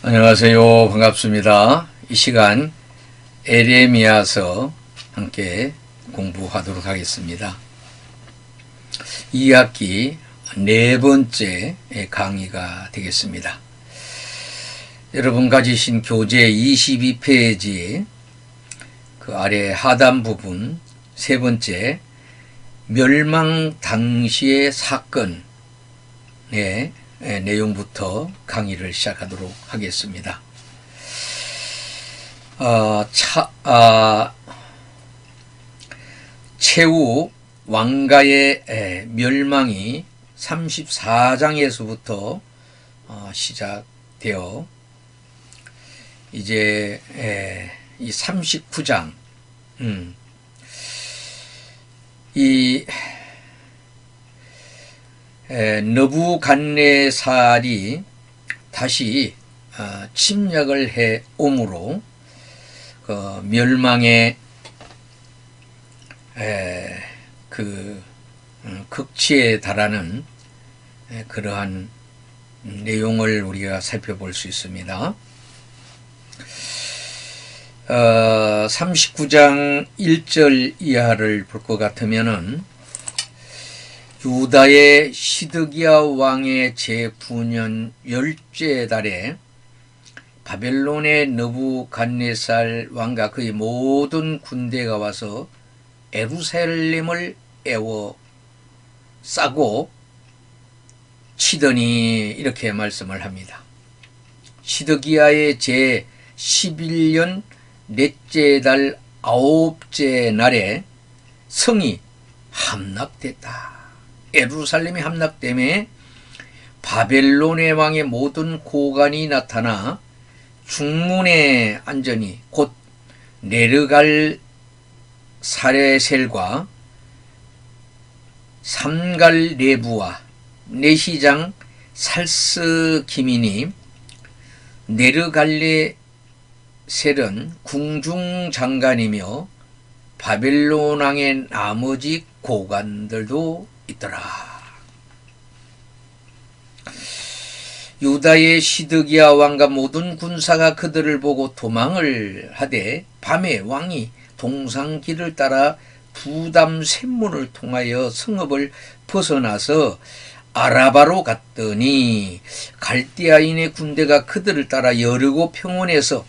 안녕하세요. 반갑습니다. 이 시간 에레미야서 함께 공부하도록 하겠습니다. 2학기 네 번째 강의가 되겠습니다. 여러분 가지신 교재 22페이지 그 아래 하단 부분 세 번째 멸망 당시의 사건의 내용부터 강의를 시작하도록 하겠습니다. 최후 왕가의 멸망이 34장에서부터 시작되어 이제 이 39장 이 느부갓네살이 다시 침략을 해 오므로 그 멸망의 그 극치에 달하는 그러한 내용을 우리가 살펴볼 수 있습니다. 39장 1절 이하를 볼 것 같으면은 유다의 시드기야 왕의 제9년 10째 달에 바벨론의 느부갓네살 왕과 그의 모든 군대가 와서 예루살렘을 에워 싸고 치더니 이렇게 말씀을 합니다. 시드기야의 제11년 넷째 달 9째 날에 성이 함락됐다. 예루살렘이 함락됨에 바벨론의 왕의 모든 고관이 나타나 중문에 앉으니 곧 네르갈 사레셀과 삼갈레부와 내시장 살스기민이 네르갈레셀은 궁중장관이며 바벨론 왕의 나머지 고관들도 있더라. 유다의 시드기야 왕과 모든 군사가 그들을 보고 도망을 하되 밤에 왕이 동상길을 따라 부담 샘문을 통하여 성읍을 벗어나서 아라바로 갔더니 갈대아인의 군대가 그들을 따라 여리고 평원에서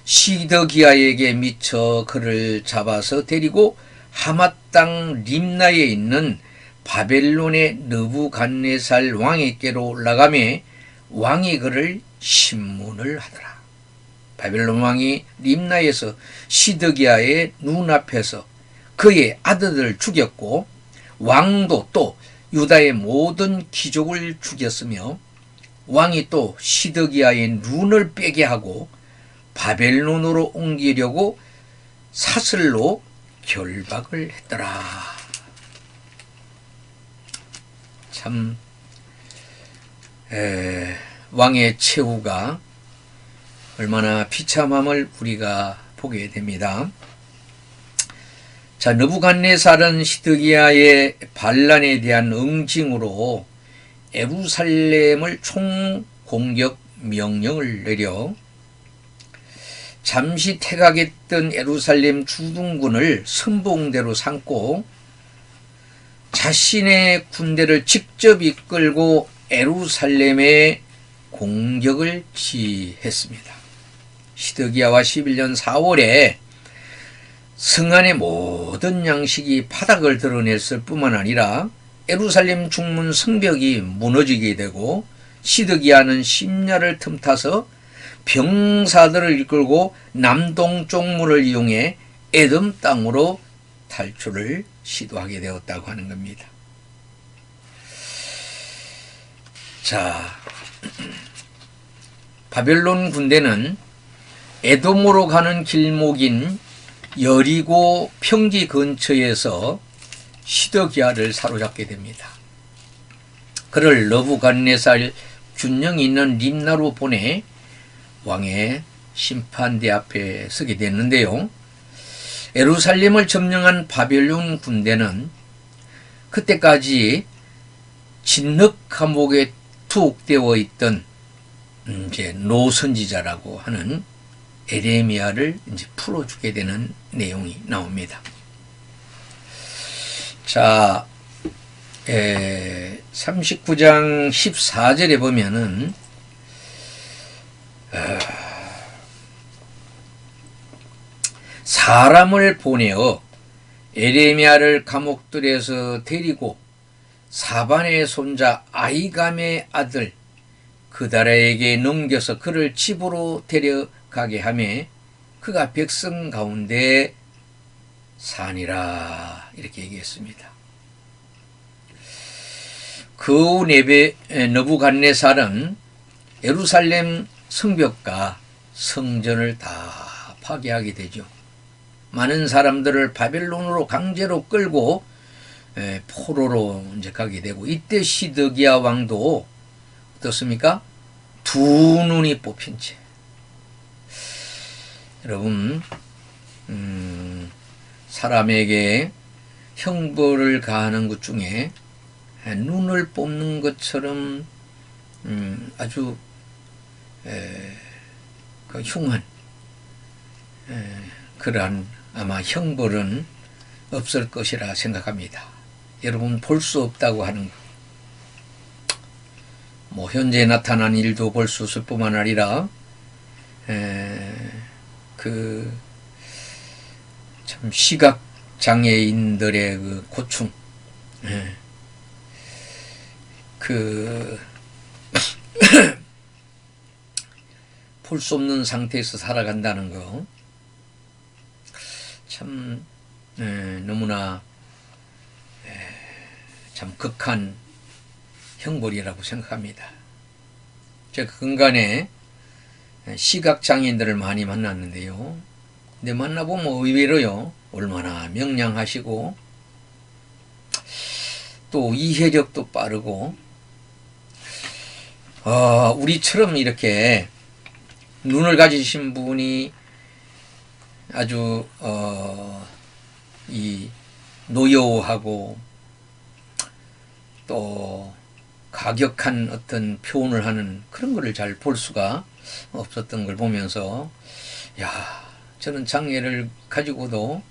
시드기야에게 미쳐 그를 잡아서 데리고 하맛 땅 림나에 있는 바벨론의 느부갓네살 왕에게로 올라가매 왕이 그를 신문을 하더라. 바벨론 왕이 림나에서 시드기야의 눈앞에서 그의 아들들을 죽였고 왕도 또 유다의 모든 귀족을 죽였으며 왕이 또 시드기야의 눈을 빼게 하고 바벨론으로 옮기려고 사슬로 결박을 했더라. 참 왕의 최후가 얼마나 비참함을 우리가 보게 됩니다. 자, 느부갓네살은 시드기야의 반란에 대한 응징으로 예루살렘을 총공격 명령을 내려 잠시 퇴각했던 예루살렘 주둔군을 선봉대로 삼고 자신의 군대를 직접 이끌고 예루살렘에 공격을 지휘했습니다. 시드기야와 11년 4월에 성안의 모든 양식이 바닥을 드러냈을 뿐만 아니라 예루살렘 중문 성벽이 무너지게 되고 시드기야는 심야를 틈타서 병사들을 이끌고 남동쪽 문을 이용해 에돔 땅으로 탈출을 시도하게 되었다고 하는 겁니다. 자, 바벨론 군대는 에돔으로 가는 길목인 여리고 평지 근처에서 시드기야를 사로잡게 됩니다. 그를 느부갓네살 균형이 있는 림나로 보내 왕의 심판대 앞에 서게 됐는데요. 예루살렘을 점령한 바벨론 군대는 그때까지 진흙 감옥에 투옥되어 있던 이제 노선지자라고 하는 에레미야를 이제 풀어주게 되는 내용이 나옵니다. 자, 39장 14절에 보면은 사람을 보내어 에레미야를 감옥들에서 데리고 사반의 손자 아히감의 아들 그다라에게 넘겨서 그를 집으로 데려가게 하매 그가 백성 가운데 사니라 이렇게 얘기했습니다. 그 후 느부갓네살은 예루살렘 성벽과 성전을 다 파괴하게 되죠. 많은 사람들을 바벨론으로 강제로 끌고 포로로 이제 가게 되고, 이때 시드기야 왕도 어떻습니까? 두 눈이 뽑힌 채. 여러분, 사람에게 형벌을 가하는 것 중에 눈을 뽑는 것처럼 아주 그 흉한 그러한 아마 형벌은 없을 것이라 생각합니다. 여러분, 볼 수 없다고 하는 것, 뭐 현재 나타난 일도 볼 수 없을 뿐만 아니라 그 참 시각 장애인들의 그 고충, 볼 수 없는 상태에서 살아간다는 거, 참 너무나 참 극한 형벌이라고 생각합니다. 제가 근간에 시각장애인들을 많이 만났는데요. 근데 만나보면 의외로요, 얼마나 명량하시고 또 이해력도 빠르고, 우리처럼 이렇게 눈을 가지신 분이 아주 이 노여워하고 또 가격한 어떤 표현을 하는 그런 거를 잘 볼 수가 없었던 걸 보면서, 야, 저는 장애를 가지고도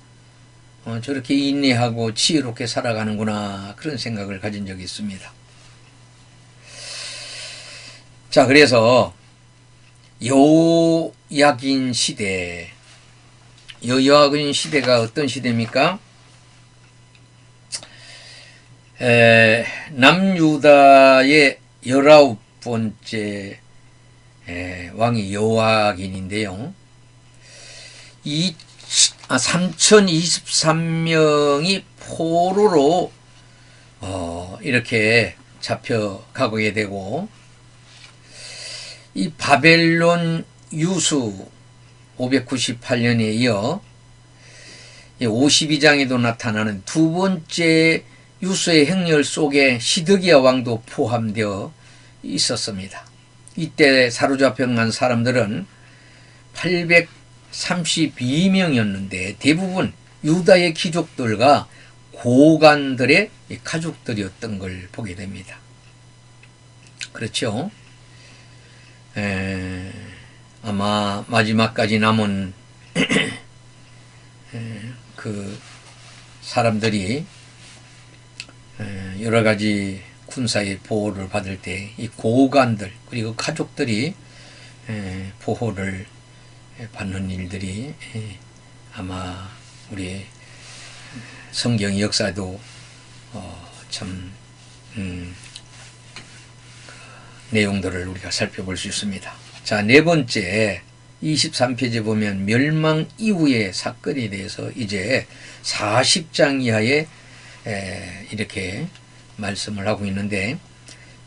저렇게 인내하고 지혜롭게 살아가는구나, 그런 생각을 가진 적이 있습니다. 자, 그래서 여호야긴 시대, 여호야긴 시대가 어떤 시대입니까? 남유다의 19번째 왕이 여호야긴인데요. 3023명이 포로로 이렇게 잡혀가게 되고, 이 바벨론 유수 598년에 이어 52장에도 나타나는 두 번째 유수의 행렬 속에 시드기야 왕도 포함되어 있었습니다. 이때 사로잡혀간 사람들은 832명이었는데 대부분 유다의 귀족들과 고관들의 가족들이었던 걸 보게 됩니다. 그렇죠? 아마 마지막까지 남은 그 사람들이 여러 가지 군사의 보호를 받을 때 이 고관들 그리고 가족들이 보호를 받는 일들이 아마 우리 성경 역사도 참 내용들을 우리가 살펴볼 수 있습니다. 자, 네 번째 23페이지에 보면 멸망 이후의 사건에 대해서 이제 40장 이하에 이렇게 말씀을 하고 있는데,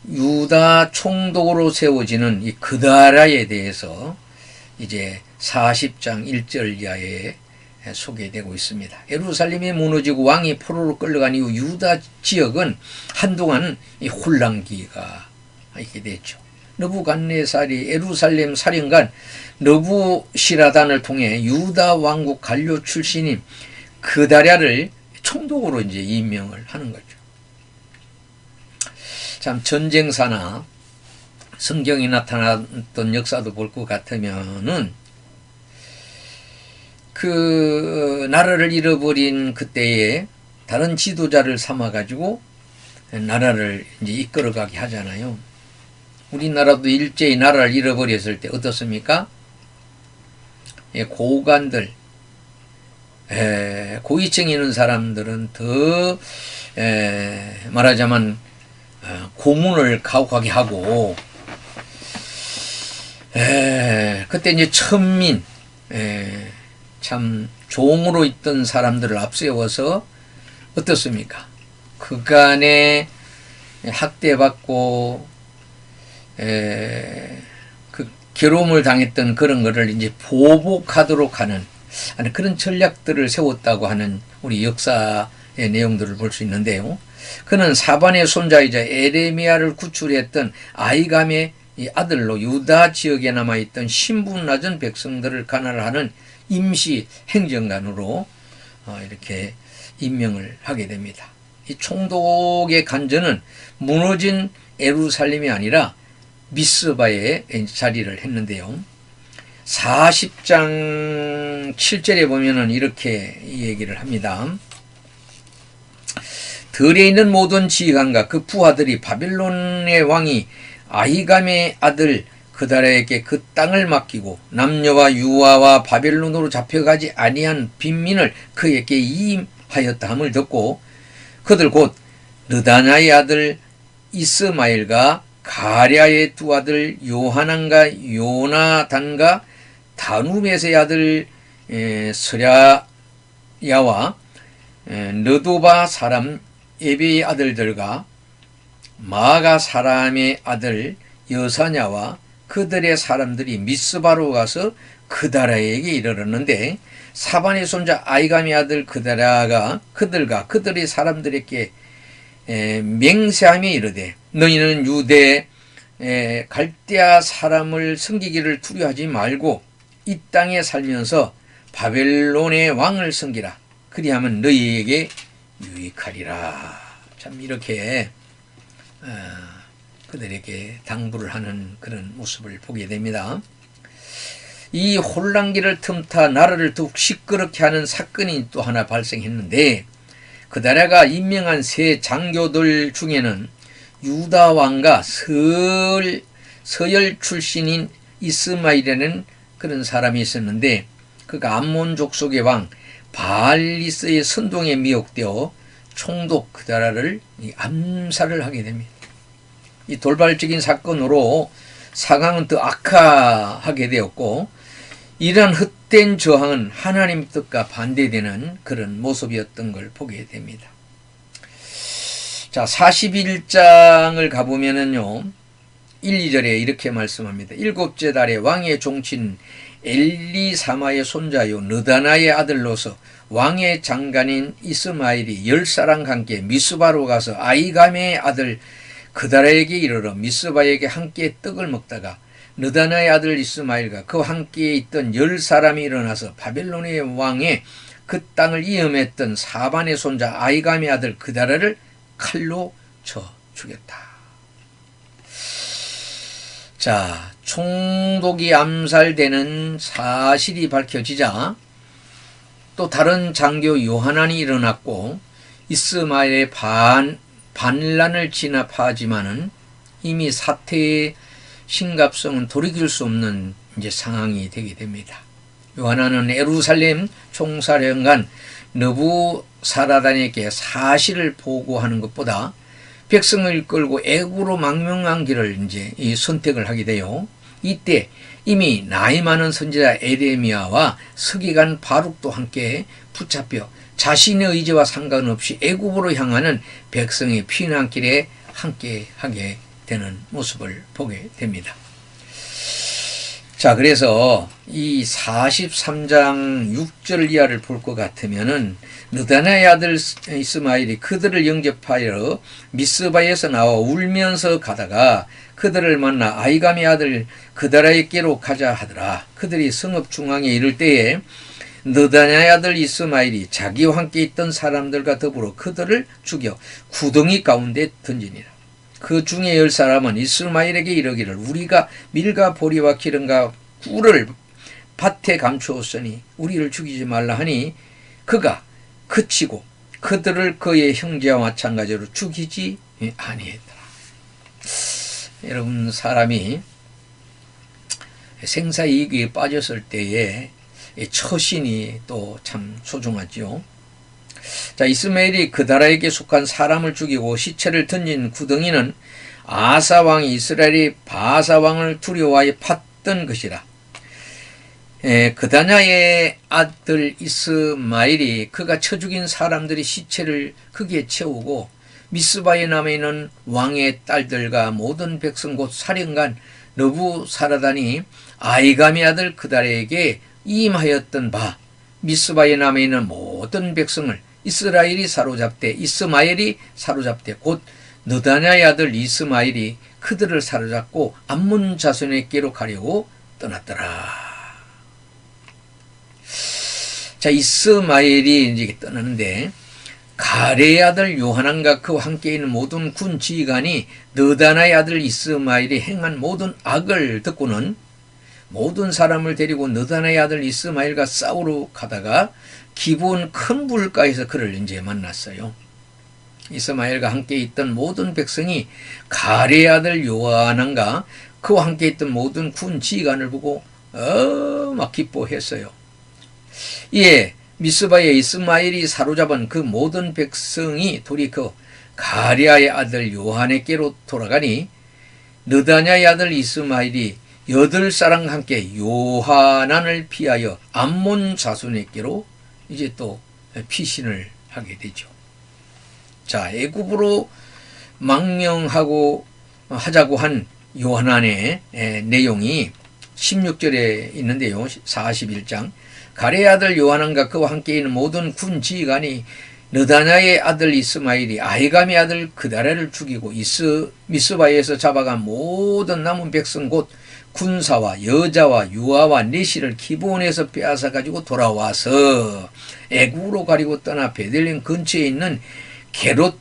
유다 총독으로 세워지는 이 그다라에 대해서 이제 40장 1절 이하에 소개되고 있습니다. 예루살렘이 무너지고 왕이 포로로 끌려간 이후 유다 지역은 한동안 이 혼란기가 있게 됐죠. 느부갓네살이 예루살렘 사령관 느부시라단을 통해 유다 왕국 관료 출신인 그다랴를 총독으로 이제 임명을 하는 거죠. 참 전쟁사나 성경에 나타났던 역사도 볼 것 같으면은 그 나라를 잃어버린 그때에 다른 지도자를 삼아 가지고 나라를 이제 이끌어가게 하잖아요. 우리나라도 일제히 나라를 잃어버렸을 때 어떻습니까? 고관들, 고위층에 있는 사람들은 더 말하자면 고문을 가혹하게 하고, 그때 이제 천민, 참 종으로 있던 사람들을 앞세워서 어떻습니까? 그간에 학대받고 그 괴로움을 당했던 그런 거를 이제 보복하도록 하는 그런 전략들을 세웠다고 하는 우리 역사의 내용들을 볼 수 있는데요. 그는 사반의 손자이자 에레미야를 구출했던 아히감의 아들로 유다 지역에 남아있던 신분 낮은 백성들을 관할하는 임시 행정관으로 이렇게 임명을 하게 됩니다. 이 총독의 간전은 무너진 예루살렘이 아니라 미스바에 자리를 했는데요. 40장 7절에 보면은 이렇게 얘기를 합니다. 들에 있는 모든 지휘관과 그 부하들이 바벨론의 왕이 아히감의 아들 그다라에게 그 땅을 맡기고 남녀와 유아와 바벨론으로 잡혀가지 아니한 빈민을 그에게 이임하였다 함을 듣고 그들 곧 느다냐의 아들 이스마엘과 가랴의 두 아들 요하난과 요나단과 다누벳의 아들 스랴야와 느도바 사람 에베의 아들들과 마가 사람의 아들 여사냐와 그들의 사람들이 미스바로 가서 그다라에게 이르렀는데 사반의 손자 아히감의 아들 그다라가 그들과 그들의 사람들에게 맹세하며 이르되 너희는 유대 갈대아 사람을 섬기기를 두려워하지 말고 이 땅에 살면서 바벨론의 왕을 섬기라. 그리하면 너희에게 유익하리라. 참 이렇게 그들에게 당부를 하는 그런 모습을 보게 됩니다. 이 혼란기를 틈타 나라를 더욱 시끄럽게 하는 사건이 또 하나 발생했는데 그다라가 임명한 세 장교들 중에는 유다 왕과 서열 출신인 이스마일이라는 그런 사람이 있었는데 그가 암몬 족속의 왕 바알리스의 선동에 미혹되어 총독 그다라를 암살을 하게 됩니다. 이 돌발적인 사건으로 상황은 더 악화하게 되었고 이러한 헛된 저항은 하나님 뜻과 반대되는 그런 모습이었던 걸 보게 됩니다. 자, 41장을 가보면은요 1, 2절에 이렇게 말씀합니다. 일곱째 달에 왕의 종친 엘리사마의 손자요 느다나의 아들로서 왕의 장관인 이스마엘이 10사람과 함께 미스바로 가서 아히감의 아들 그다라에게 이르러 미스바에게 함께 떡을 먹다가 느다나의 아들 이스마엘과 그와 함께 있던 10사람이 일어나서 바벨론의 왕의 그 땅을 이음했던 사반의 손자 아히감의 아들 그다라를 칼로 쳐 죽였다. 자, 총독이 암살되는 사실이 밝혀지자 또 다른 장교 요하난이 일어났고 이스마엘의 반란을 진압하지만은 이미 사태의 심각성은 돌이킬 수 없는 이제 상황이 되게 됩니다. 요하난은 예루살렘 총사령관 느부사라단에게 사실을 보고하는 것보다 백성을 이끌고 애굽으로 망명한 길을 이제 선택을 하게 돼요. 이때 이미 나이 많은 선지자 에레미야와 서기관 바룩도 함께 붙잡혀 자신의 의지와 상관없이 애굽으로 향하는 백성의 피난길에 함께 하게 되는 모습을 보게 됩니다. 자, 그래서 이 43장 6절 이하를 볼 것 같으면은 느다나의 아들 이스마엘이 그들을 영접하여 미스바에서 나와 울면서 가다가 그들을 만나 아히감의 아들 그다라에게로 가자 하더라. 그들이 성읍 중앙에 이를 때에 느다냐의 아들 이스마엘이 자기와 함께 있던 사람들과 더불어 그들을 죽여 구덩이 가운데 던지니라. 그 중에 10사람은 이스마엘에게 이르기를 우리가 밀과 보리와 기름과 꿀을 밭에 감추었으니 우리를 죽이지 말라 하니 그가 그치고 그들을 그의 형제와 마찬가지로 죽이지 아니했더라. 여러분, 사람이 생사이익에 빠졌을 때에 처신이 또 참 소중하죠. 자, 이스마엘이 그다라에게 속한 사람을 죽이고 시체를 던진 구덩이는 아사왕이 이스라엘이 바사왕을 두려워하여 팠던 것이라. 그다냐의 아들 이스마엘이 그가 쳐 죽인 사람들이 시체를 거기에 채우고 미스바에 남아있는 왕의 딸들과 모든 백성 곧 사령관 너부사라단이 아이감의 아들 그다라에게 임하였던 바 미스바에 남아있는 모든 백성을 이스마엘이 사로잡되 곧 느다냐의 아들 이스마엘이 그들을 사로잡고 암몬 자손에게로 가려고 떠났더라. 자, 이스마엘이 이제 떠나는데 가레의 아들 요하난과 그와 함께 있는 모든 군 지휘관이 느다나의 아들 이스마엘이 행한 모든 악을 듣고는 모든 사람을 데리고 느다나의 아들 이스마엘과 싸우러 가다가 기브온 큰 물가에서 그를 이제 만났어요. 이스마엘과 함께 있던 모든 백성이 가레의 아들 요하난과 그와 함께 있던 모든 군 지휘관을 보고 막 기뻐했어요. 이에 미스바에 이스마엘이 사로잡은 그 모든 백성이 돌이켜 가레아의 아들 요한에게로 돌아가니 느다냐의 아들 이스마엘이 8사람과 함께 요하난을 피하여 암몬 자손에게로 이제 또 피신을 하게 되죠. 자, 애굽으로 망명하고 하자고 한 요하난의 내용이 16절에 있는데요. 41장 가레의 아들 요하난과 그와 함께 있는 모든 군 지휘관이 느다냐의 아들 이스마엘이 아이감의 아들 그다라를 죽이고 미스바에서 잡아간 모든 남은 백성 곧 군사와 여자와 유아와 내시를 기브온에서 빼앗아 가지고 돌아와서 애굽으로 가리고 떠나 베들레헴 근처에 있는 게롯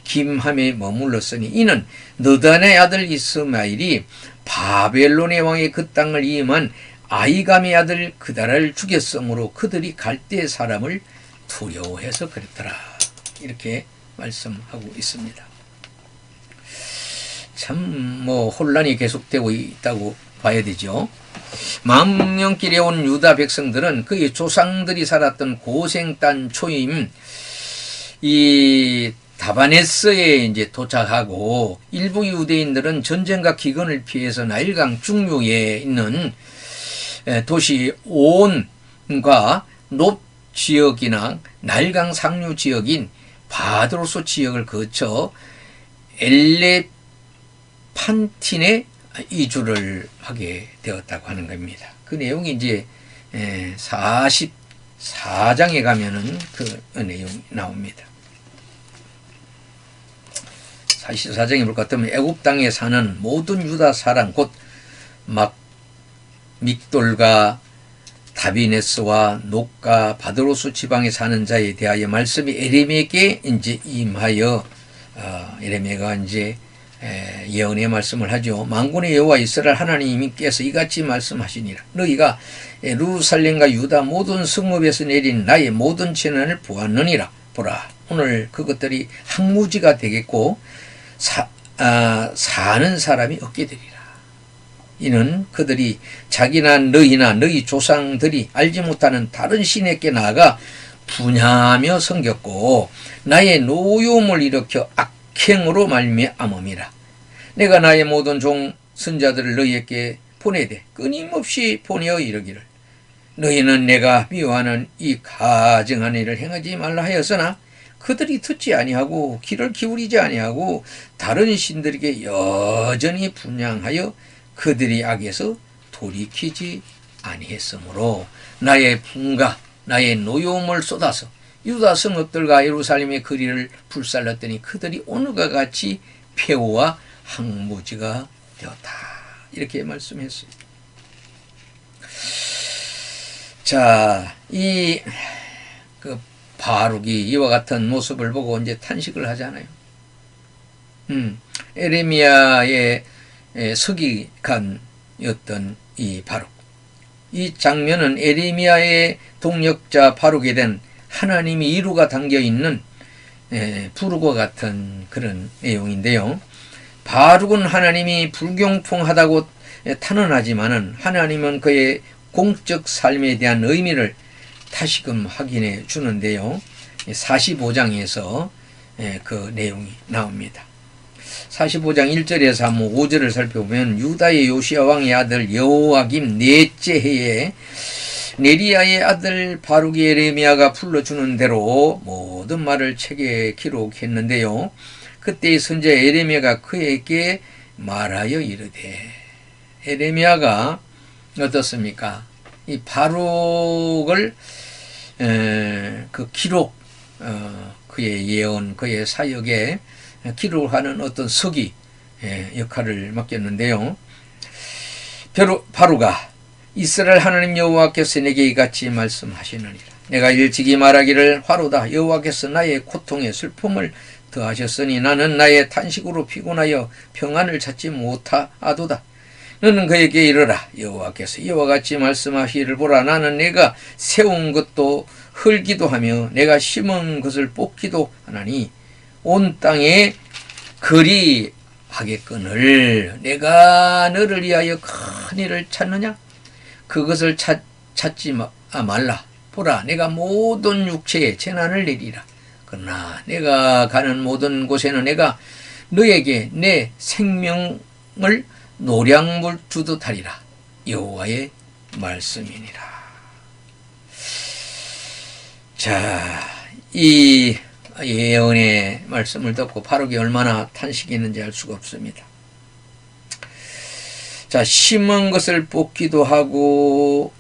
김함에 머물렀으니 이는 느다냐의 아들 이스마엘이 바벨론의 왕의 그 땅을 이임한 아이감의 아들 그다라를 죽였으므로 그들이 갈대 사람을 두려워해서 그랬더라. 이렇게 말씀하고 있습니다. 참 혼란이 계속되고 있다고 봐야 되죠. 망명길에 온 유다 백성들은 그의 조상들이 살았던 고생 땅 초임 이 다바네스에 이제 도착하고 일부 유대인들은 전쟁과 기근을 피해서 나일강 중류에 있는 도시 온과 높 지역이나 나일강 상류 지역인 바드로스 지역을 거쳐 엘레판틴에 이주를 하게 되었다고 하는 겁니다. 그 내용이 이제 44장에 가면은 그 내용이 나옵니다. 44장에 볼 것 같으면 애굽 땅에 사는 모든 유다 사람 곧 믹돌과 다비네스와 녹과 바드로스 지방에 사는 자에 대하여 말씀이 에레미야에게 이제 임하여 에레미야가 이제 예언의 말씀을 하죠. 만군의 여호와 이스라엘 하나님께서 이같이 말씀하시니라. 너희가 예루살렘과 유다 모든 성읍에서 내린 나의 모든 재난을 보았느니라. 보라, 오늘 그것들이 항무지가 되겠고 사는 사람이 없게 되리라. 이는 그들이 자기나 너희나 너희 조상들이 알지 못하는 다른 신에게 나아가 분야하며 섬겼고 나의 노여움을 일으켜 악행으로 말미암음이라. 내가 나의 모든 종 선자들을 너희에게 보내되 끊임없이 보내어 이르기를 너희는 내가 미워하는 이 가증한 일을 행하지 말라 하였으나 그들이 듣지 아니하고 귀를 기울이지 아니하고 다른 신들에게 여전히 분향하여 그들이 악에서 돌이키지 아니했으므로 나의 분가 나의 노여움을 쏟아서 유다 성읍들과 예루살렘의 거리를 불살랐더니 그들이 오늘과 같이 폐허와 항무지가 되었다. 이렇게 말씀했어요. 자, 그 바룩이 이와 같은 모습을 보고 이제 탄식을 하잖아요. 에레미야의 서기관이었던 이 바룩. 이 장면은 에레미야의 동역자 바룩에 대한 하나님이 이루가 담겨 있는 부르과 같은 그런 내용인데요. 바룩은 하나님이 불경통하다고 탄원하지만은 하나님은 그의 공적 삶에 대한 의미를 다시금 확인해 주는데요. 45장에서 그 내용이 나옵니다. 45장 1절에서 5절을 살펴보면 유다의 요시야 왕의 아들 여호와김 넷째 해에 네리야의 아들 바룩이 에레미야가 불러주는 대로 모든 말을 책에 기록했는데요. 그때 선지자 에레미야가 그에게 말하여 이르되, 에레미야가 어떻습니까? 이 바룩을 그 기록, 그의 예언, 그의 사역에 기록하는 어떤 서기 역할을 맡겼는데요. 바룩아, 이스라엘 하나님 여호와께서 내게 이같이 말씀하시느니라. 내가 일찍이 말하기를 화로다. 여호와께서 나의 고통에 슬픔을 더하셨으니 나는 나의 탄식으로 피곤하여 평안을 찾지 못하도다. 너는 그에게 이르라. 여호와께서 이와 같이 말씀하시기를 보라. 나는 내가 세운 것도 헐기도 하며 내가 심은 것을 뽑기도 하나니 온 땅에 그리하겠거늘 내가 너를 위하여 큰 일을 찾느냐? 그것을 찾지 말라. 보라, 내가 모든 육체에 재난을 내리라. 그러나 내가 가는 모든 곳에는 내가 너에게 내 생명을 노량물 주듯 하리라. 여호와의 말씀이니라. 자, 이 예언의 말씀을 듣고 바룩이 얼마나 탄식했는지 알 수가 없습니다. 자, 심은 것을 뽑기도 하고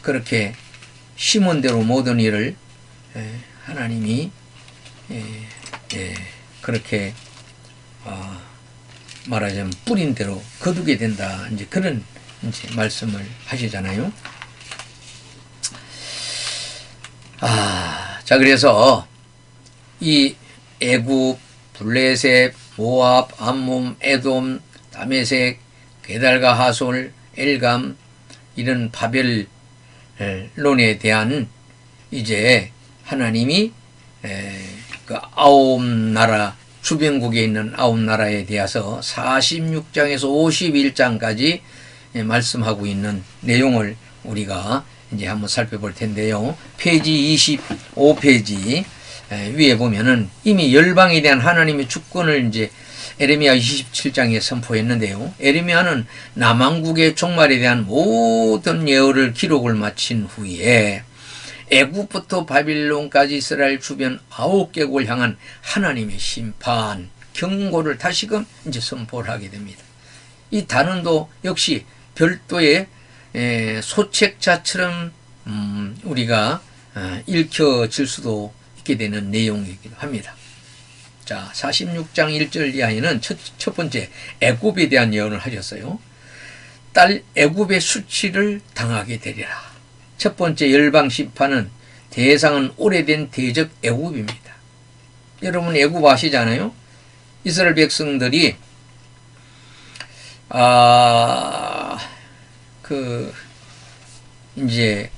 그렇게 심은 대로 모든 일을 하나님이 그렇게 말하자면 뿌린 대로 거두게 된다. 이제 그런 이제 말씀을 하시잖아요. 자, 그래서 이 애굽, 블레셋, 모압, 암몬, 에돔, 다메섹, 게달과 하솔, 엘감 이런 바벨론에 대한 이제 하나님이 그 9나라 주변국에 있는 9나라에 대해서 46장에서 51장까지 말씀하고 있는 내용을 우리가 이제 한번 살펴볼 텐데요. 페이지 25페이지 위에 보면은 이미 열방에 대한 하나님의 주권을 이제 에레미야 27장에 선포했는데요. 에레미야는 남왕국의 종말에 대한 모든 예언을 기록을 마친 후에 애굽부터 바빌론까지 이스라엘 주변 9개국을 향한 하나님의 심판, 경고를 다시금 이제 선포를 하게 됩니다. 이 단원도 역시 별도의 소책자처럼 우리가 읽혀질 수도 있게 되는 내용이기도 합니다. 자, 46장 1절 이하에는 첫 번째 애굽에 대한 예언을 하셨어요. 딸 애굽의 수치를 당하게 되리라. 첫 번째 열방 심판은 대상은 오래된 대적 애굽입니다. 여러분 애굽 아시잖아요? 이스라엘 백성들이 이제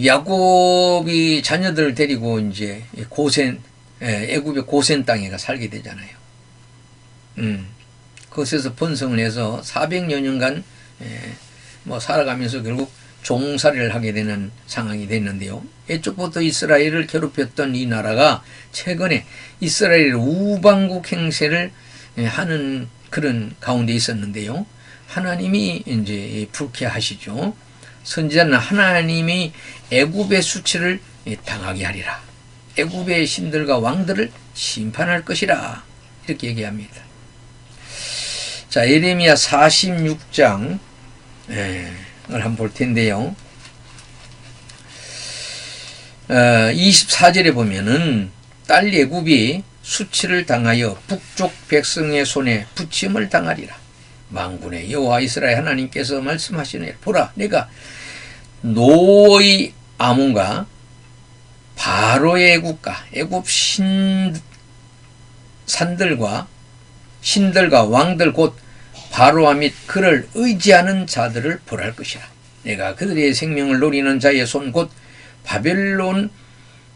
야곱이 자녀들을 데리고 이제 애굽의 고센 땅에 가 살게 되잖아요. 그것에서 번성을 해서 400여 년간 살아가면서 결국 종살이를 하게 되는 상황이 됐는데요. 이쪽부터 이스라엘을 괴롭혔던 이 나라가 최근에 이스라엘 우방국 행세를 하는 그런 가운데 있었는데요. 하나님이 이제 불쾌하시죠. 선지자는 하나님이 애굽의 수치를 당하게 하리라. 애굽의 신들과 왕들을 심판할 것이라. 이렇게 얘기합니다. 자, 예레미야 46장 을 한번 볼 텐데요. 24절에 보면은 딸 애굽이 수치를 당하여 북쪽 백성의 손에 부침을 당하리라. 만군의 여호와 이스라엘 하나님께서 말씀하시네. 보라, 내가 노의 아몬과 바로의 국가 애굽 산들과 신들과 왕들 곧 바로와 및 그를 의지하는 자들을 벌할 것이라. 내가 그들의 생명을 노리는 자의 손 곧 바벨론의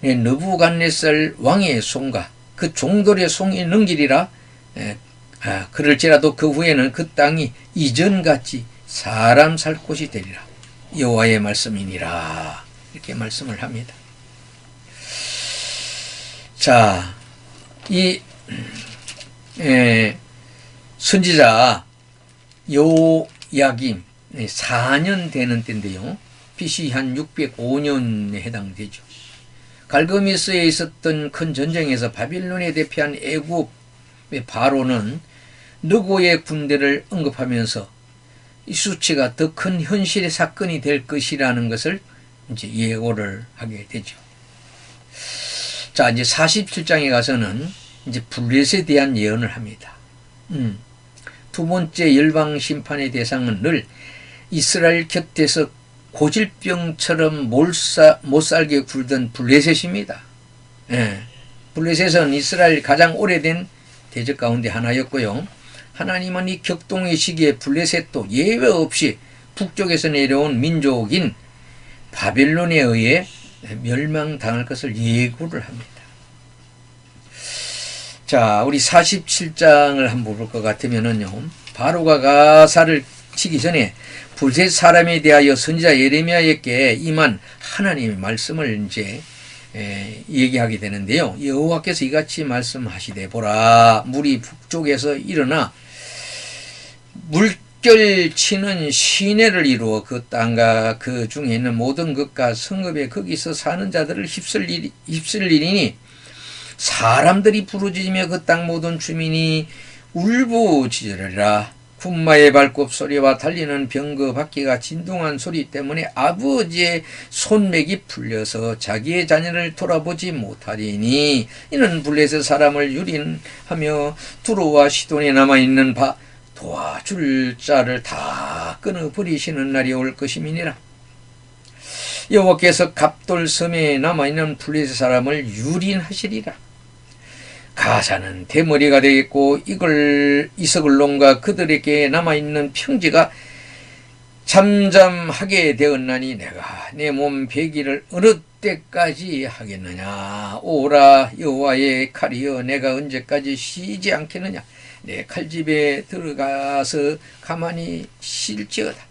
느부갓네살 왕의 손과 그 종들의 손이 넘기리라. 그럴지라도 그 후에는 그 땅이 이전같이 사람 살 곳이 되리라. 여호와의 말씀이니라. 이렇게 말씀을 합니다. 자, 이 선지자 요야김 4년 되는 때인데요. BC 한 605년에 해당되죠. 갈그미스에 있었던 큰 전쟁에서 바빌론에 대표한 애굽의 바로는 느고의 군대를 언급하면서 이 수치가 더 큰 현실의 사건이 될 것이라는 것을 이제 예고를 하게 되죠. 자, 이제 47장에 가서는 이제 블레셋에 대한 예언을 합니다. 두 번째 열방 심판의 대상은 늘 이스라엘 곁에서 고질병처럼 못 살게 굴던 블레셋입니다. 블레셋은 이스라엘 가장 오래된 대적 가운데 하나였고요. 하나님은 이 격동의 시기에 블레셋도 예외 없이 북쪽에서 내려온 민족인 바벨론에 의해 멸망당할 것을 예고를 합니다. 자, 우리 47장을 한번 볼 것 같으면은요, 바로가 가사를 치기 전에 블레셋 사람에 대하여 선지자 예레미야에게 임한 하나님의 말씀을 이제 얘기하게 되는데요. 여호와께서 이같이 말씀하시되 보라, 물이 북쪽에서 일어나 물결치는 시내를 이루어 그 땅과 그 중에 있는 모든 것과 성읍에 거기서 사는 자들을 휩쓸 일이니 사람들이 부르짖으며 그 땅 모든 주민이 울부짖으리라. 군마의 발굽 소리와 달리는 병거 바퀴가 진동한 소리 때문에 아버지의 손맥이 풀려서 자기의 자녀를 돌아보지 못하리니 이는 블레셋 사람을 유린하며 두로와 시돈에 남아있는 도와줄 자를 다 끊어버리시는 날이 올 것임이니라. 여호와께서 갑돌섬에 남아있는 블레셋 사람을 유린하시리라. 가사는 대머리가 되겠고 이스글론과 그들에게 남아있는 평지가 잠잠하게 되었나니 내가 내 몸 배기를 어느 때까지 하겠느냐. 오라 여호와의 칼이여, 내가 언제까지 쉬지 않겠느냐. 내 칼집에 들어가서 가만히 쉴지어다.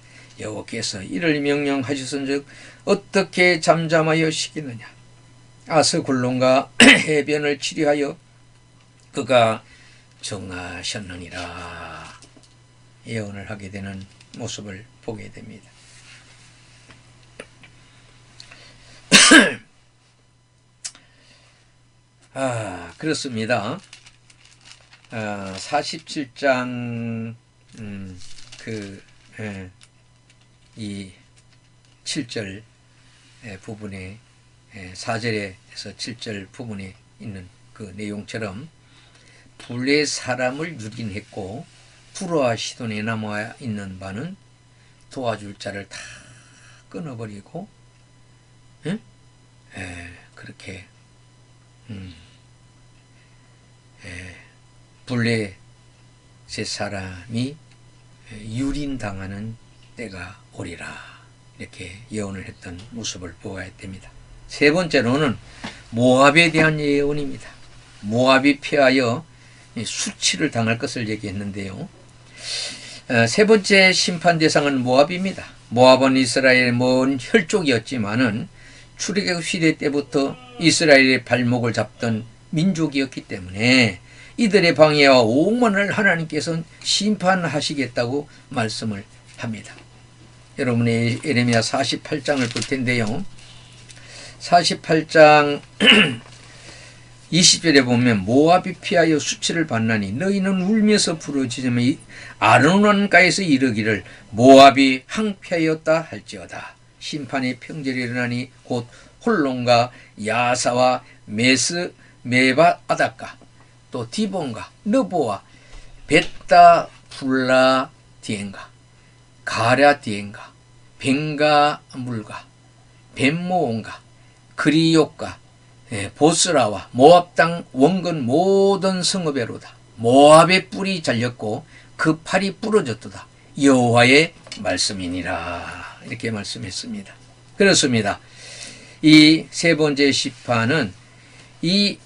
여호와께서 이를 명령하셨은즉 어떻게 잠잠하여 쉬겠느냐. 아스글론과 해변을 치료하여 그가 정하셨느니라. 예언을 하게 되는 모습을 보게 됩니다. 그렇습니다. 47장 이 7절 부분에 4절에서 7절 부분에 있는 그 내용처럼 블레 사람을 유린했고 두로와 시돈에 남아 있는 바는 도와줄 자를 다 끊어버리고 그렇게 블레셋 사람이 유린당하는 때가 오리라. 이렇게 예언을 했던 모습을 보아야 됩니다. 세 번째로는 모압에 대한 예언입니다. 모압이 패하여 수치를 당할 것을 얘기했는데요. 세 번째 심판 대상은 모압입니다. 모압은 이스라엘의 먼 혈족이었지만은 출애굽 시대 때부터 이스라엘의 발목을 잡던 민족이었기 때문에 이들의 방해와 오만을 하나님께서는 심판하시겠다고 말씀을 합니다. 여러분의 예레미야 48장을 볼 텐데요. 48장 20절에 보면 모압이 피하여 수치를 받나니 너희는 울면서 부르짖으며 아르논강에서 이르기를 모압이 항폐하였다 할지어다. 심판의 평절이 일어나니 곧 홀론과 야사와 메바 아닥과 또 디본과 너보와 벳다 불라 디엔가 가랴 디엔가 벤가 물가 벤모온가 그리욕가 보스라와 모압 땅 원근 모든 성읍에로다. 모압의 뿔이 잘렸고 그 팔이 부러졌도다. 여호와의 말씀이니라. 이렇게 말씀했습니다. 그렇습니다. 이 세 번째 시판은 이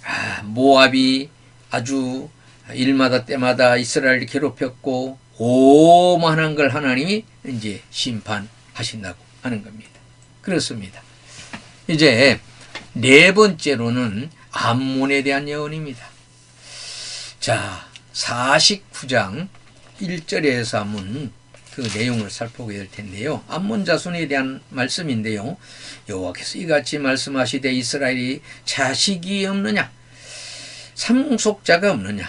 모압이 아주 일마다 때마다 이스라엘을 괴롭혔고 오만한 걸 하나님이 이제 심판하신다고 하는 겁니다. 그렇습니다. 이제 네 번째로는 암몬에 대한 예언입니다. 자, 49장 1절에서 한번 그 내용을 살펴보게 될 텐데요. 암몬 자손에 대한 말씀인데요. 여호와께서 이같이 말씀하시되 이스라엘이 자식이 없느냐, 상속자가 없느냐,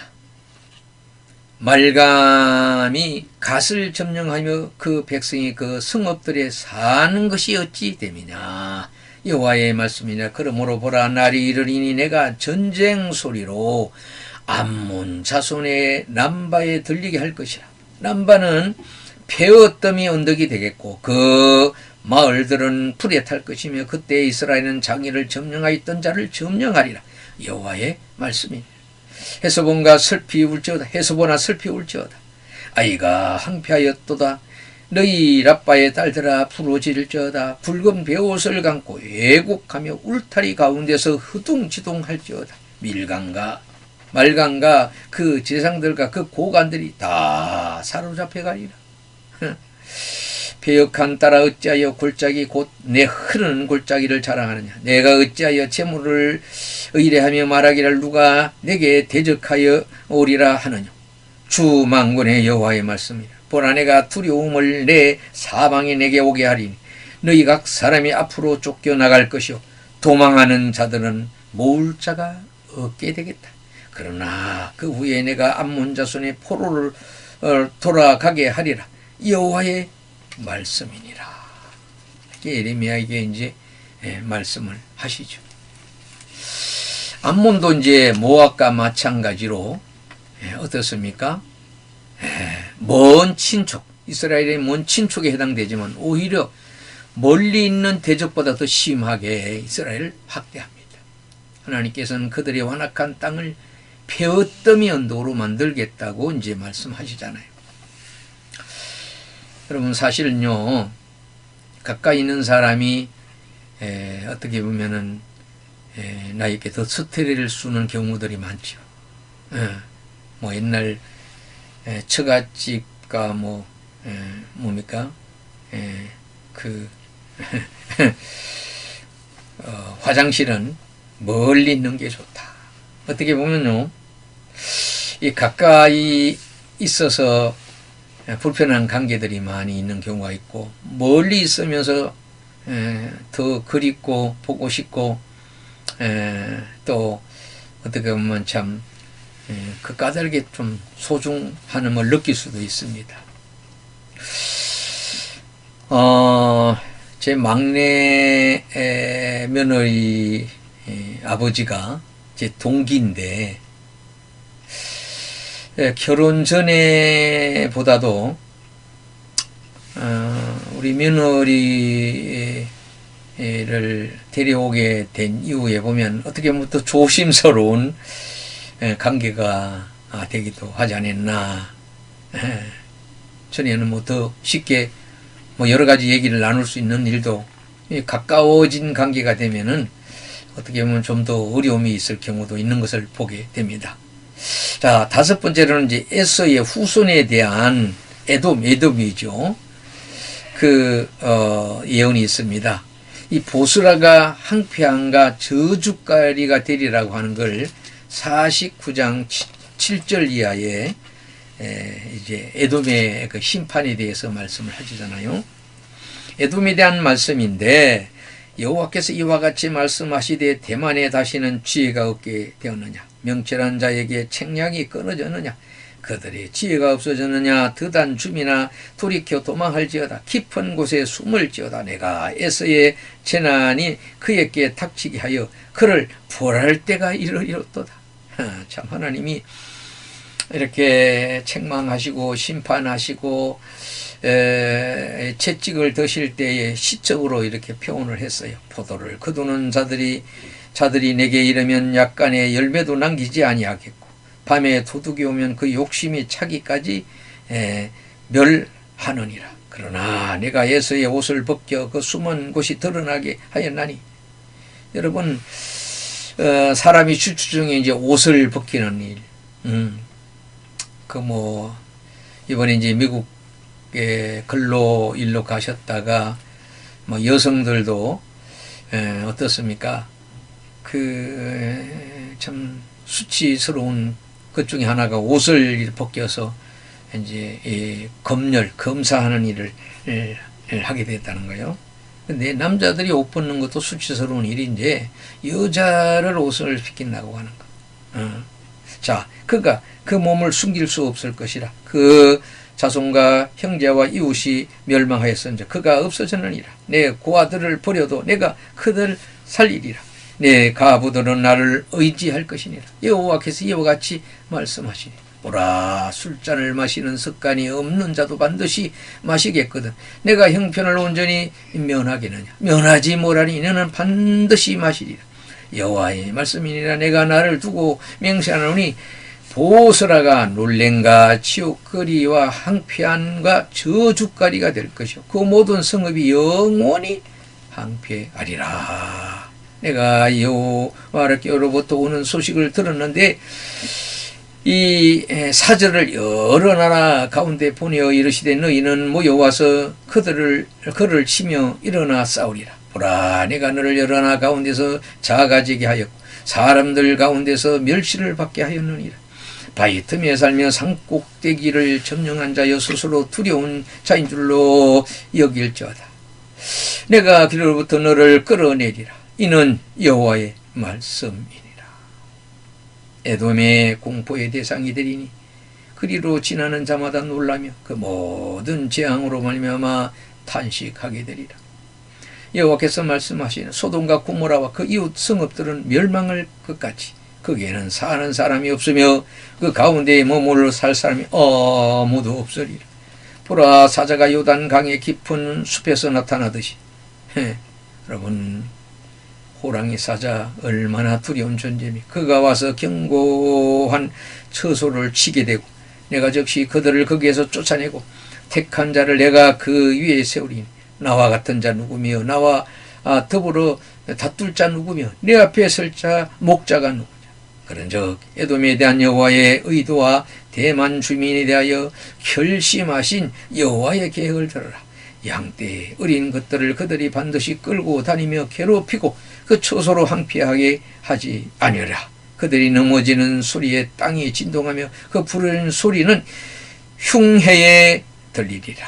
말감이 갓을 점령하며 그 백성이 그 성읍들에 사는 것이 어찌 됨이냐. 여호와의 말씀이냐. 그러므로 보라, 날이 이르리니 내가 전쟁 소리로 암몬 자손의 남바에 들리게 할 것이라. 남바는 폐어더미 언덕이 되겠고 그 마을들은 불에 탈 것이며 그때 이스라엘은 자기를 점령하였던 자를 점령하리라. 여호와의 말씀이니라. 헤스본과 슬피 울지어다. 헤스본아 슬피 울지어다. 아이가 항폐하였도다. 너희 라빠의 딸들아 부러질지어다. 붉은 베옷을 감고 애곡하며 울타리 가운데서 흐둥지둥할지어다. 밀강과 말강과 그 제상들과 그 고관들이 다 사로잡혀 가리라. 배역한 따라 어찌하여 골짜기 곧 내 흐르는 골짜기를 자랑하느냐. 내가 어찌하여 재물을 의뢰하며 말하기를 누가 내게 대적하여 오리라 하느냐. 주 만군의 여호와의 말씀이라. 보라, 내가 두려움을 내 사방에 내게 오게 하리니 너희 각 사람이 앞으로 쫓겨나갈 것이요 도망하는 자들은 모을 자가 없게 되겠다. 그러나 그 후에 내가 암몬 자손의 포로를 돌아가게 하리라. 여호와의 말씀이니라. 예레미야에게 이제 말씀을 하시죠. 암몬도 이제 모압과 마찬가지로 어떻습니까? 먼 친척, 이스라엘의 먼 친척에 해당되지만 오히려 멀리 있는 대적보다 더 심하게 이스라엘을 학대합니다. 하나님께서는 그들의 완악한 땅을 폐어더미 언덕으로 만들겠다고 이제 말씀하시잖아요. 여러분, 사실은요, 가까이 있는 사람이 어떻게 보면은 나에게 더 스트레스를 주는 경우들이 많죠. 뭐 옛날 처갓집과 뭡니까? 화장실은 멀리 있는 게 좋다. 어떻게 보면요, 이 가까이 있어서 불편한 관계들이 많이 있는 경우가 있고, 멀리 있으면서 더 그립고 보고 싶고, 또 어떻게 보면 참 그 까닭에 좀 소중함을 느낄 수도 있습니다. 제 막내 며느리 아버지가 제 동기인데, 결혼 전에 보다도 우리 며느리를 데려오게 된 이후에 보면 어떻게 보면 더 조심스러운 관계가 되기도 하지 않았나. 전에는 더 쉽게 여러 가지 얘기를 나눌 수 있는 일도 가까워진 관계가 되면은 어떻게 보면 좀 더 어려움이 있을 경우도 있는 것을 보게 됩니다. 자, 다섯 번째로는 이제 에서의 후손에 대한 에돔이죠. 예언이 있습니다. 이 보스라가 항폐함과 저주거리가 되리라고 하는 걸 49장 7절 이하에 이제 에돔의 그 심판에 대해서 말씀을 하시잖아요. 에돔에 대한 말씀인데, 여호와께서 이와 같이 말씀하시되 대만에 다시는 지혜가 없게 되었느냐. 명철한 자에게 책략이 끊어졌느냐. 그들의 지혜가 없어졌느냐. 드단 줌이나 돌이켜 도망할지어다. 깊은 곳에 숨을지어다. 내가 에서의 재난이 그에게 닥치게 하여 그를 벌할 때가 이르리로도다. 참, 하나님이 이렇게 책망하시고 심판하시고 채찍을 드실 때에 시적으로 이렇게 표현을 했어요. 포도를 거두는 자들이 자들이 내게 이르면 약간의 열매도 남기지 아니하겠고 밤에 도둑이 오면 그 욕심이 차기까지 멸하느니라. 그러나 내가 에서의 옷을 벗겨 그 숨은 곳이 드러나게 하였나니. 여러분, 사람이 추추 중에 이제 옷을 벗기는 일, 이번에 이제 미국에 근로 일로 가셨다가 여성들도 어떻습니까? 참 수치스러운 것 중에 하나가 옷을 벗겨서 이제 검사하는 일을 하게 됐다는 거예요. 근데 남자들이 옷 벗는 것도 수치스러운 일인데 여자를 옷을 벗긴다고 하는 거. 자, 그가 그 몸을 숨길 수 없을 것이라. 그 자손과 형제와 이웃이 멸망하였은즉 그가 없어졌느니라. 내 고아들을 버려도 내가 그들 살리리라. 내 가부들은 나를 의지할 것이니라. 여호와께서 이와 같이 말씀하시니 보라, 술잔을 마시는 습관이 없는 자도 반드시 마시겠거든. 내가 형편을 온전히 면하겠느냐. 면하지 못하니 너는 반드시 마시리라. 여호와의 말씀이니라. 내가 나를 두고 맹세하노니 보스라가 놀랭과 치욕거리와 항폐함과 저주거리가 될 것이요 그 모든 성읍이 영원히 항폐하리라. 내가 여호와께로부터 오는 소식을 들었는데 이 사절을 여러 나라 가운데 보내어 이르시되 너희는 모여와서 그를 치며 일어나 싸우리라. 보라, 내가 너를 여러 나라 가운데서 작아지게 하였고 사람들 가운데서 멸시를 받게 하였느니라. 바위 틈에 살며 산꼭대기를 점령한 자여 스스로 두려운 자인 줄로 여길지어다. 내가 그로부터 너를 끌어내리라. 이는 여호와의 말씀이니라. 에돔의 공포의 대상이 되리니 그리로 지나는 자마다 놀라며 그 모든 재앙으로 말미암아 탄식하게 되리라. 여호와께서 말씀하시는 소돔과 고모라와 그 이웃 성읍들은 멸망할 것같이 거기에는 사는 사람이 없으며 그 가운데에 머물러 살 사람이 아무도 없으리라. 보라, 사자가 요단 강의 깊은 숲에서 나타나듯이. 여러분, 호랑이 사자 얼마나 두려운 존재니. 그가 와서 견고한 처소를 치게 되고 내가 즉시 그들을 거기에서 쫓아내고 택한 자를 내가 그 위에 세우리니 나와 같은 자 누구며 나와 더불어 다툴 자 누구며 내 앞에 설 자 목자가 누구냐. 그런즉 에돔에 대한 여호와의 의도와 대만 주민에 대하여 결심하신 여호와의 계획을 들어라. 양떼의 어린 것들을 그들이 반드시 끌고 다니며 괴롭히고 그 초소로 항폐하게 하지 아니하라. 그들이 넘어지는 소리에 땅이 진동하며 그 부르는 소리는 흉해에 들리리라.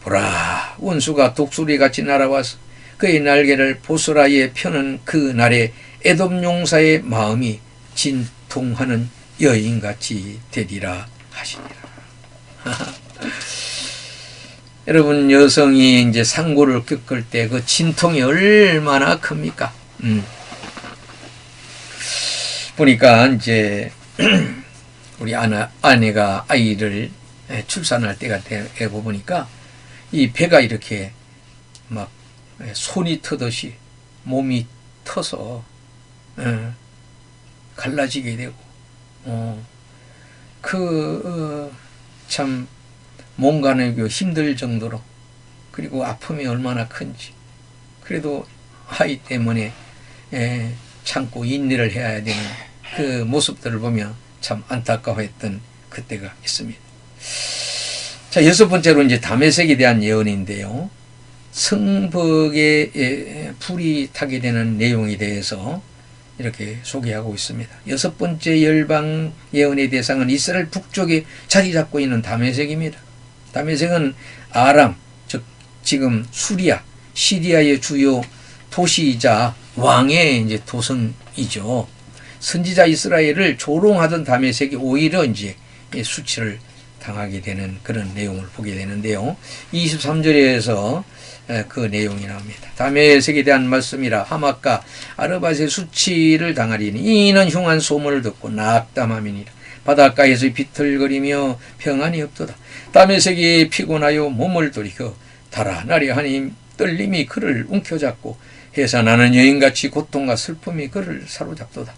보라, 원수가 독수리같이 날아와서 그의 날개를 보스라에 펴는 그 날에 에돔 용사의 마음이 진통하는 여인같이 되리라 하시니라. 여러분, 여성이 이제 상고를 겪을 때 그 진통이 얼마나 큽니까? 보니까 이제 우리 아내가 아이를 출산할 때가 되고 보니까 이 배가 이렇게 막 손이 터듯이 몸이 터서 갈라지게 되고 참 몸 가누기 힘들 정도로, 그리고 아픔이 얼마나 큰지, 그래도 아이 때문에 참고 인내를 해야 되는 그 모습들을 보며 참 안타까워했던 그때가 있습니다. 자, 여섯 번째로 이제 다메섹에 대한 예언인데요. 성벽에 불이 타게 되는 내용에 대해서 이렇게 소개하고 있습니다. 여섯 번째 열방 예언의 대상은 이스라엘 북쪽에 자리 잡고 있는 다메섹입니다. 다메섹은 아람, 즉 지금 시리아의 주요 도시이자 왕의 이제 도성이죠. 선지자 이스라엘을 조롱하던 다메섹이 오히려 이제 수치를 당하게 되는 그런 내용을 보게 되는데요. 23절에서 그 내용이 나옵니다. 다메섹에 대한 말씀이라 하맛과 아르밧의 수치를 당하리니 이는 흉한 소문을 듣고 낙담함이니라. 바닷가에서 비틀거리며 평안이 없도다. 다메섹이 피곤하여 몸을 돌이켜 달아나려 하니 떨림이 그를 움켜잡고 해서 나는 여인같이 고통과 슬픔이 그를 사로잡도다.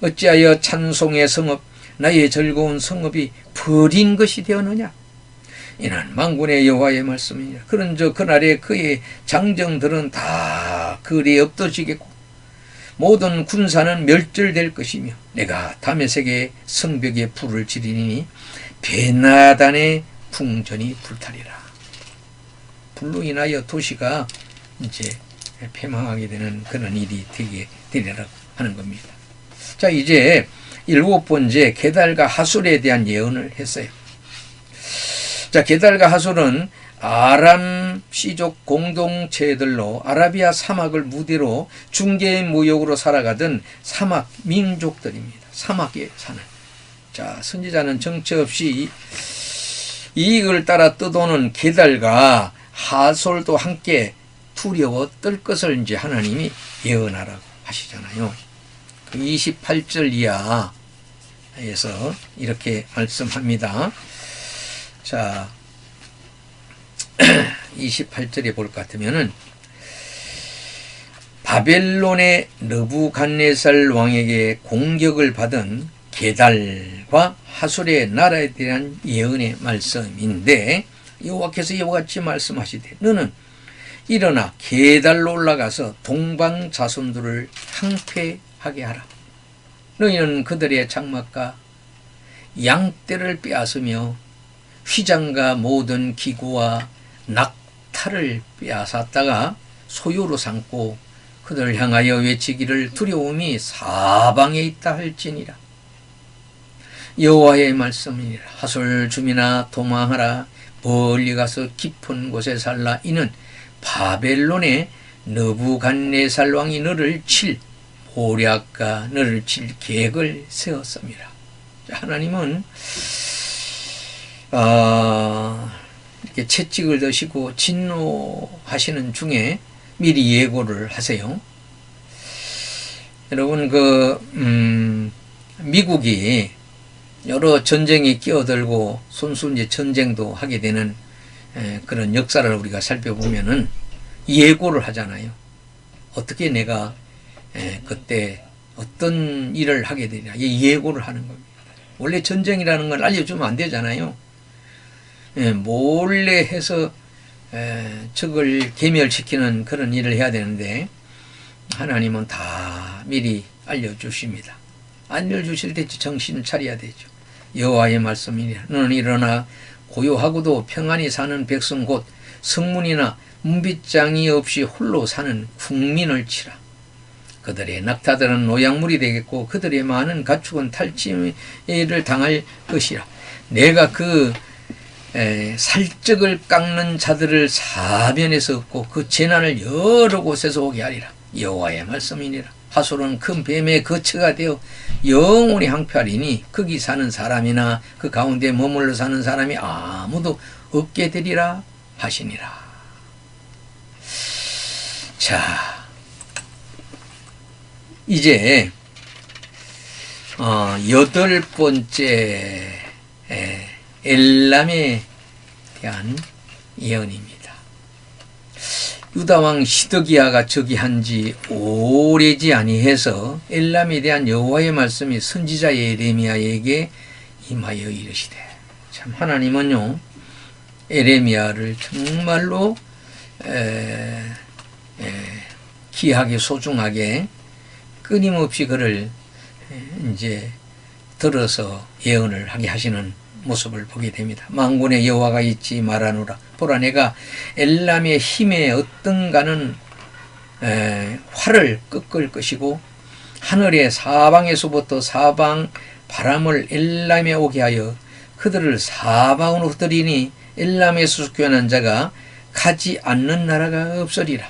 어찌하여 찬송의 성읍 나의 즐거운 성읍이 버린 것이 되었느냐. 이는 만군의 여호와의 말씀이니라. 그런저 그날에 그의 장정들은 다 그리에 없어지겠고 모든 군사는 멸절될 것이며 내가 다메섹의 성벽에 불을 지르니 베나단의 궁전이 불타리라. 불로 인하여 도시가 이제 패망하게 되는 그런 일이 되게 되리라고 하는 겁니다. 자, 이제 7번째 게달과 하솔에 대한 예언을 했어요. 자, 게달과 하솔은 아람 시족 공동체들로 아라비아 사막을 무대로 중개의 무역으로 살아가던 사막 민족들입니다. 사막에 사는. 자, 선지자는 정처 없이 이익을 따라 떠도는 게달과 하솔도 함께 두려워 떨 것을 이제 하나님이 예언하라고 하시잖아요. 그 28절 이하에서 이렇게 말씀합니다. 자, 28절에 볼 것 같으면은 바벨론의 느부갓네살 왕에게 공격을 받은 게달과 하솔의 나라에 대한 예언의 말씀인데 여호와께서 이와 같이 말씀하시되 너는 일어나 게달로 올라가서 동방 자손들을 항폐하게 하라. 너희는 그들의 장막과 양떼를 빼앗으며 휘장과 모든 기구와 낙타를 빼앗았다가 소유로 삼고 그들을 향하여 외치기를 두려움이 사방에 있다 할지니라. 여호와의 말씀이니라. 하솔 주민아 도망하라. 멀리 가서 깊은 곳에 살라. 이는 바벨론의 느부갓네살 왕이 너를 칠 모략과 너를 칠 계획을 세웠습니다. 하나님은 이렇게 채찍을 드시고 진노하시는 중에 미리 예고를 하세요. 여러분 미국이 여러 전쟁에 끼어들고 손수 이제 전쟁도 하게 되는 그런 역사를 우리가 살펴보면은 예고를 하잖아요. 어떻게 내가 그때 어떤 일을 하게 되냐 예고를 하는 겁니다. 원래 전쟁이라는 걸 알려주면 안 되잖아요. 몰래 해서 적을 괴멸시키는 그런 일을 해야 되는데 하나님은 다 미리 알려주십니다. 알려주실 때 정신을 차려야 되죠. 여호와의 말씀이니라. 너는 일어나 고요하고도 평안히 사는 백성 곧 성문이나 문빗장이 없이 홀로 사는 국민을 치라. 그들의 낙타들은 노약물이 되겠고 그들의 많은 가축은 탈취를 당할 것이라. 내가 그 살적을 깎는 자들을 사변에서 얻고 그 재난을 여러 곳에서 오게 하리라. 여호와의 말씀이니라. 하솔은 큰 뱀의 거처가 되어 영원히 항폐하리니 거기 사는 사람이나 그 가운데 머물러 사는 사람이 아무도 없게 되리라 하시니라. 자, 이제 8번째 엘람에 대한 예언입니다. 유다왕 시드기야가 즉위한 지 오래지 아니해서 엘람에 대한 여호와의 말씀이 선지자 예레미야에게 임하여 이르시되. 참 하나님은요 예레미야를 정말로 귀하게 소중하게 끊임없이 그를 이제 들어서 예언을 하게 하시는 모습을 보게 됩니다. 만군의 여호와가 있지 말하노라. 보라 내가 엘람의 힘에 어떤가는 활을 꺾을 것이고 하늘의 사방에서부터 사방 바람을 엘람에 오게 하여 그들을 사방으로 흩으리니 엘람에서 숙교한 자가 가지 않는 나라가 없으리라.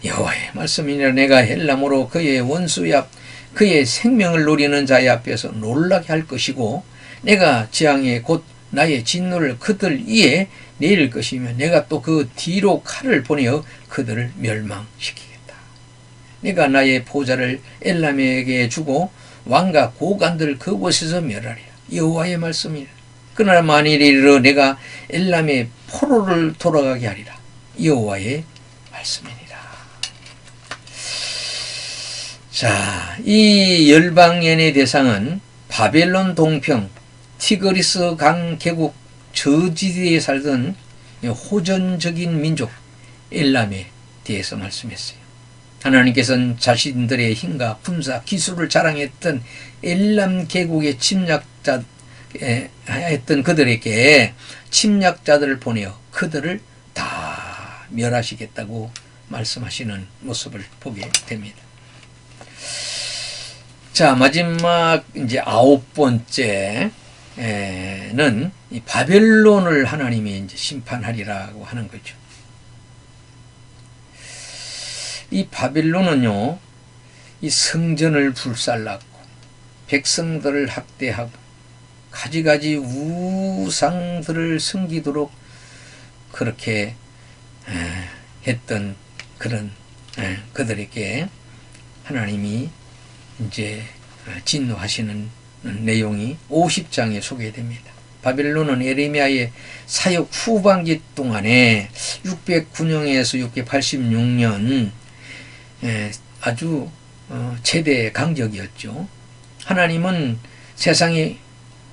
여호와의 말씀이니라. 내가 헬람으로 그의 원수 앞 그의 생명을 노리는 자의 앞에서 놀라게 할 것이고 내가 재앙에 곧 나의 진노를 그들 위에 내릴 것이며 내가 또 그 뒤로 칼을 보내어 그들을 멸망시키겠다. 내가 나의 보좌를 엘람에게 주고 왕과 고관들 그곳에서 멸하리라. 여호와의 말씀이라. 그러나 만일 이르러 내가 엘람의 포로를 돌아가게 하리라. 여호와의 말씀이니라. 자, 이 열방연의 대상은 바벨론 동평 티그리스 강 계곡 저지대에 살던 호전적인 민족 엘람에 대해서 말씀했어요. 하나님께서는 자신들의 힘과 군사 기술을 자랑했던 엘람 계곡의 했던 그들에게 침략자들을 보내어 그들을 다 멸하시겠다고 말씀하시는 모습을 보게 됩니다. 자, 마지막 이제 9번째는 이 바벨론을 하나님이 이제 심판하리라고 하는 거죠. 이 바벨론은요, 이 성전을 불살랐고 백성들을 학대하고 가지가지 우상들을 섬기도록 그렇게 했던 그런 그들에게 하나님이 이제 진노하시는 내용이 50장에 소개됩니다. 바벨론은 에레미야의 사역 후반기 동안에 609년에서 686년 아주 최대 강적이었죠. 하나님은 세상에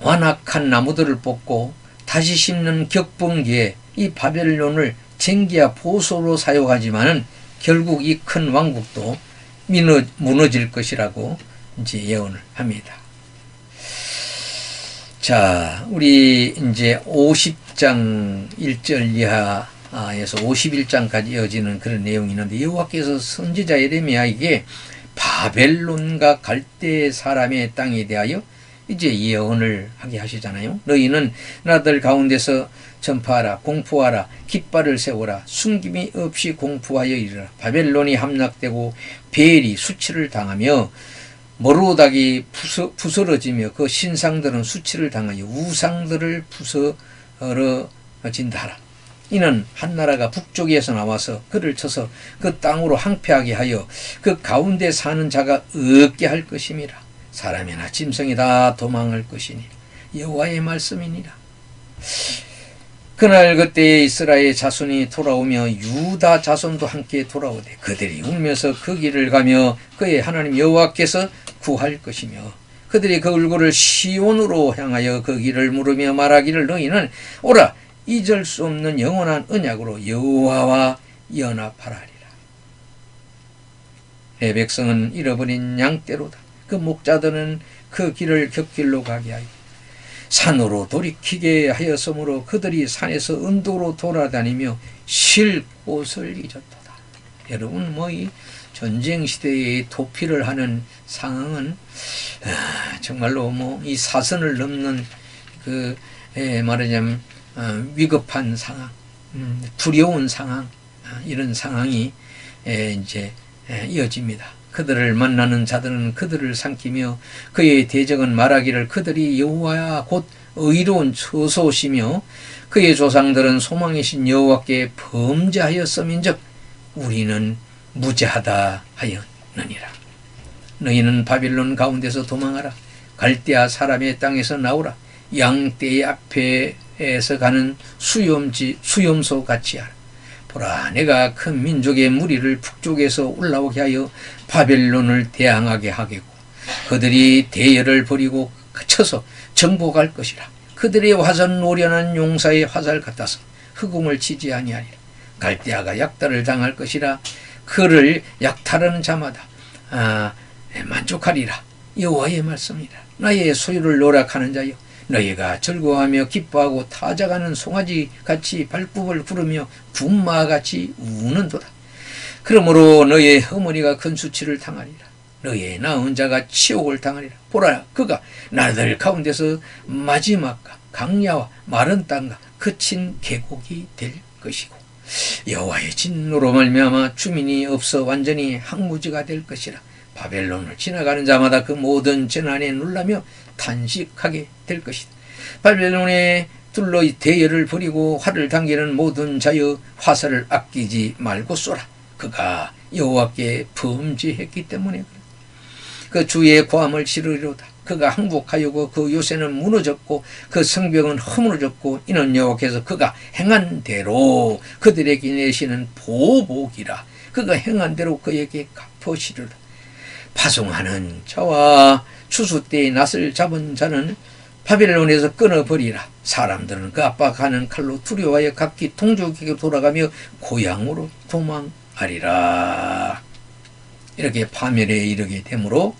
완악한 나무들을 뽑고 다시 심는 격분기에 이 바벨론을 쟁기와 보소로 사용하지만은 결국 이 큰 왕국도 무너질 것이라고 이제 예언을 합니다. 자, 우리 이제 50장 1절 이하에서 51장까지 이어지는 그런 내용이 있는데, 여호와께서 선지자 예레미야에게 바벨론과 갈대 사람의 땅에 대하여 이제 예언을 하게 하시잖아요. 너희는 나들 가운데서 전파하라, 공포하라, 깃발을 세우라, 숨김이 없이 공포하여 이르라. 바벨론이 함락되고 베엘이 수치를 당하며 머루닭이 부스러지며 그 신상들은 수치를 당하여 우상들을 부스러진다 하라. 이는 한 나라가 북쪽에서 나와서 그를 쳐서 그 땅으로 항폐하게 하여 그 가운데 사는 자가 없게 할 것임이라. 사람이나 짐승이 다 도망할 것이니 여호와의 말씀이니라. 그날 그때에 이스라엘 자손이 돌아오며 유다 자손도 함께 돌아오되 그들이 울면서 그 길을 가며 그의 하나님 여호와께서 구할 것이며 그들이 그 얼굴을 시온으로 향하여 그 길을 물으며 말하기를 너희는 오라 잊을 수 없는 영원한 언약으로 여호와와 연합하라리라. 내 백성은 잃어버린 양떼로다. 그 목자들은 그 길을 곁길로 가게 하여 산으로 돌이키게 하였으므로 그들이 산에서 언덕으로 돌아다니며 쉴 곳을 잊었도다. 여러분, 이 전쟁 시대에 도피를 하는 상황은 정말로 이 사선을 넘는 말하자면 위급한 상황, 두려운 상황, 이런 상황이 이제 이어집니다. 그들을 만나는 자들은 그들을 삼키며 그의 대적은 말하기를 그들이 여호와야 곧 의로운 처소시며 그의 조상들은 소망이신 여호와께 범죄하였음인즉 우리는 무죄하다 하였느니라. 너희는 바빌론 가운데서 도망하라. 갈대아 사람의 땅에서 나오라. 양떼의 앞에서 가는 수염소 같이 하라. 보라, 내가 큰 민족의 무리를 북쪽에서 올라오게 하여 바벨론을 대항하게 하겠고 그들이 대열을 버리고 쳐서 정복할 것이라. 그들의 화살 노련한 용사의 화살 같아서 흑웅을 치지 아니하리라. 갈대아가 약탈을 당할 것이라. 그를 약탈하는 자마다 만족하리라. 여호와의 말씀이라. 나의 소유를 노력하는 자여, 너희가 즐거워하며 기뻐하고 타작하는 송아지같이 발굽을 구르며 군마같이 우는도다. 그러므로 너희의 어머니가 큰 수치를 당하리라. 너희의 낳은 자가 치욕을 당하리라. 보라, 그가 나들 가운데서 마지막과 강야와 마른 땅과 그친 계곡이 될 것이고 여호와의 진노로 말미암아 주민이 없어 완전히 항무지가 될 것이라. 바벨론을 지나가는 자마다 그 모든 재난에 놀라며 탄식하게 될 것이다. 바벨론에 둘러 대열을 버리고 활을 당기는 모든 자여 화살을 아끼지 말고 쏘라. 그가 여호와께 범죄했기 때문에 그 주의 고함을 치르리로다. 그가 항복하였고 그 요새는 무너졌고 그 성벽은 허물어졌고 이는 여호와께서 그가 행한 대로 그들에게 내시는 보복이라. 그가 행한 대로 그에게 갚으시리라. 파송하는 자와 추수 때에 낫을 잡은 자는 바벨론에서 끊어버리라. 사람들은 그 압박하는 칼로 두려워하여 각기 동족에게 돌아가며 고향으로 도망하리라. 이렇게 파멸에 이르게 되므로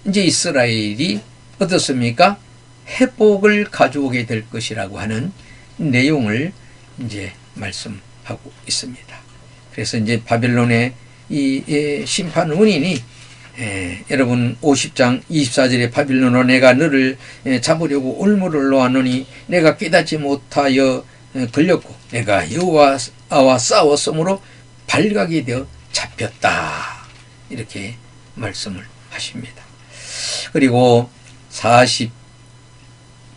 이제 이스라엘이 어떻습니까? 회복을 가져오게 될 것이라고 하는 내용을 이제 말씀하고 있습니다. 그래서 이제 바벨론의 이 심판 원인이 여러분 50장 24절에 바빌론아 내가 너를 잡으려고 올무를 놓았노니 내가 깨닫지 못하여 걸렸고 내가 여호와와 싸웠으므로 발각이 되어 잡혔다. 이렇게 말씀을 하십니다. 그리고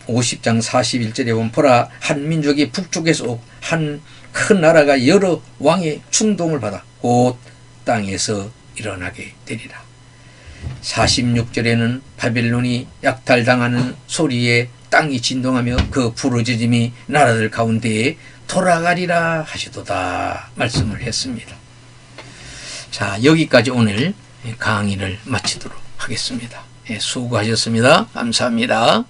50장 41절에 보면 보라 한 민족이 북쪽에서 한 큰 나라가 여러 왕의 충동을 받아 곧 땅에서 일어나게 되리라. 46절에는 바벨론이 약탈당하는 소리에 땅이 진동하며 그 부르짖음이 나라들 가운데에 돌아가리라 하시도다 말씀을 했습니다. 자, 여기까지 오늘 강의를 마치도록 하겠습니다. 수고하셨습니다. 감사합니다.